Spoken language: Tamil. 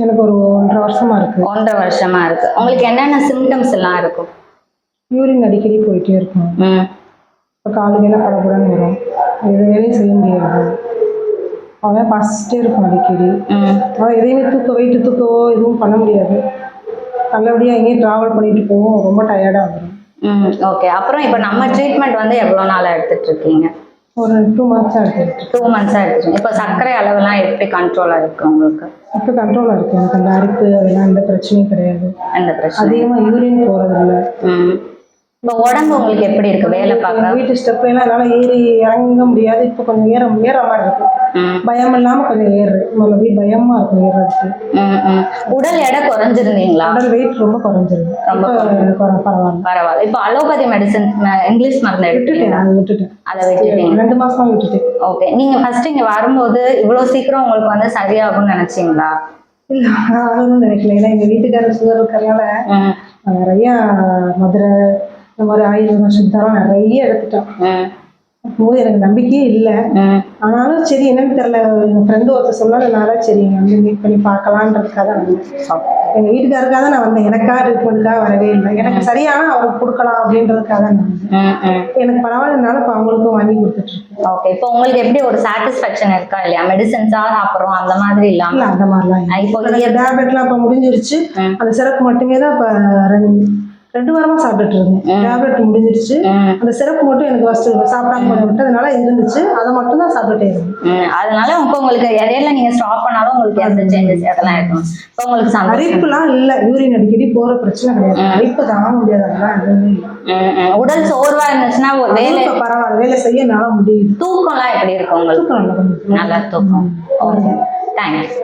எனக்கு ஒரு 1.5 வருஷமா இருக்கு. 1.5 வருஷமா இருக்கு. உங்களுக்கு என்னென்ன சிம்டம்ஸ் எல்லாம் இருக்கும்? யூரின் அடிக்கடி போயிட்டே இருக்கும். இப்போ காலையில படபடன்னு வரும். எது வேலையும் செய்ய முடியாது. அவன் பசிச்சிட்டே இருக்கும் அடிக்கடி. அவன் எதையுமே வெயிட்டு தூக்கவோ எதுவும் பண்ண முடியாது. நல்லபடியாக எங்கேயும் ட்ராவல் பண்ணிட்டு போவோம், ரொம்ப டயர்டாக வரும். ஓகே. அப்புறம் இப்போ நம்ம ட்ரீட்மெண்ட் வந்து எவ்வளோ நாளாக எடுத்துட்டு இருக்கீங்க? ஒரு 2 மந்த்ஸாக எடுத்துருக்கு. 2 மந்த்ஸாக எடுத்துருக்கீங்க. இப்போ சர்க்கரை அளவெல்லாம் எப்படி கண்ட்ரோலாக இருக்கு உங்களுக்கு? இப்போ கண்ட்ரோலாக இருக்குது. எனக்கு அந்த அரிப்பு அதெல்லாம் எந்த பிரச்சனையும் கிடையாது. எந்த பிரச்சனை? அதிகமாக யூரின் போகிறதில்ல. இப்போ உடம்பு உங்களுக்கு எப்படி இருக்கு? வேலை பார்க்க வீட்டு ஸ்டெப் எல்லாம் என்னால் ஏறி இறங்க முடியாது. இப்போ கொஞ்சம் ஏற மாதிரி இருக்கு. பயம் இல்லாமல் கொஞ்சம் ஏறுறது. முதல்ல பயமா இருக்கும் ஏறதுக்கு. உடல் எடை குறைஞ்சிருந்தீங்களா? உடல் வெயிட் ரொம்ப குறைஞ்சிருக்கு. ரொம்ப பரவாயில்ல. இப்போ அலோபதி மெடிசன் இங்கிலீஷ் மருந்து விட்டுட்டேன். அதை விட்டுட்டேன். 2 மாசமா விட்டுட்டேன். ஓகே. நீங்க ஃபர்ஸ்ட் இங்க வரும்போது இவ்வளவு சீக்கிரம் உங்களுக்கு வந்து சரியாகும்னு நினைச்சீங்களா? இல்ல, ஆகணும்னு நினைக்கல. ஏன்னா எங்க வீட்டுக்காரர் சுகர் இருக்கிறதுனால நிறைய மதுரை இந்த மாதிரி ஆயுர்வேதம் சுத்தரம் நிறைய எடுத்துட்டோம். போது எனக்கு நம்பிக்கையே இல்லை. ஆனாலும் சரி, என்னன்னு தெரியல, எங்கள் ஃப்ரெண்டு ஒருத்தர் சொன்னதுனால சரி வந்து மீட் பண்ணி பார்க்கலான்றதுக்காக தான் வந்தேன். எங்கள் வீட்டுக்காருக்காக தான் நான் வந்தேன். எனக்காக ட்ரீட்மெண்ட்டுக்காக வரவே இல்லை. எனக்கு சரியான அவருக்கு கொடுக்கலாம் அப்படின்றதுக்காக தான் நான் வந்தேன். எனக்கு பரவாயில்லனால இப்போ அவங்களுக்கும் வாங்கி கொடுத்துட்ருக்கேன். ஓகே. இப்போ உங்களுக்கு எப்படி ஒரு சாட்டிஸ்ஃபேக்ஷன் இருக்கா இல்லையா? மெடிசன்ஸா அப்புறம் அந்த மாதிரி இல்லாமல்? இல்லை, அந்த மாதிரிலாம் இப்போ டேப்லெட்லாம் இப்போ முடிஞ்சிருச்சு. அந்த சிறப்பு மட்டுமே தான் இப்போ 2 வாரமா சாப்பிட்டுட்டு இருந்தேன். டேப்லெட் முடிஞ்சிருச்சு. அந்த சிறப்பு மட்டும் எனக்கு ஃபர்ஸ்ட் சாப்பிடாம கொஞ்சம் விட்டதுனால இருந்துச்சு. அதை மட்டும் தான் சாப்பிட்டுட்டே இருந்தேன். அதனால உங்களுக்கு இடையில நீங்க ஸ்டாப் பண்ணாலும் உங்களுக்கு எந்த சேஞ்சஸ் அதெல்லாம் இருக்கும். இப்போ உங்களுக்கு அரிப்புலாம் இல்லை. யூரின் அடிக்கடி போற பிரச்சனை கிடையாது. அரிப்பு தாங்க முடியாது. அதெல்லாம் எதுவுமே இல்லை. உடல் சோர்வா இருந்துச்சுன்னா ஒரு வேலை பரவாயில்ல, வேலை செய்ய என்னால முடியுது. தூக்கம்லாம் எப்படி இருக்கும் உங்களுக்கு? தூக்கம் நல்லா தூக்கம். Okay, thanks.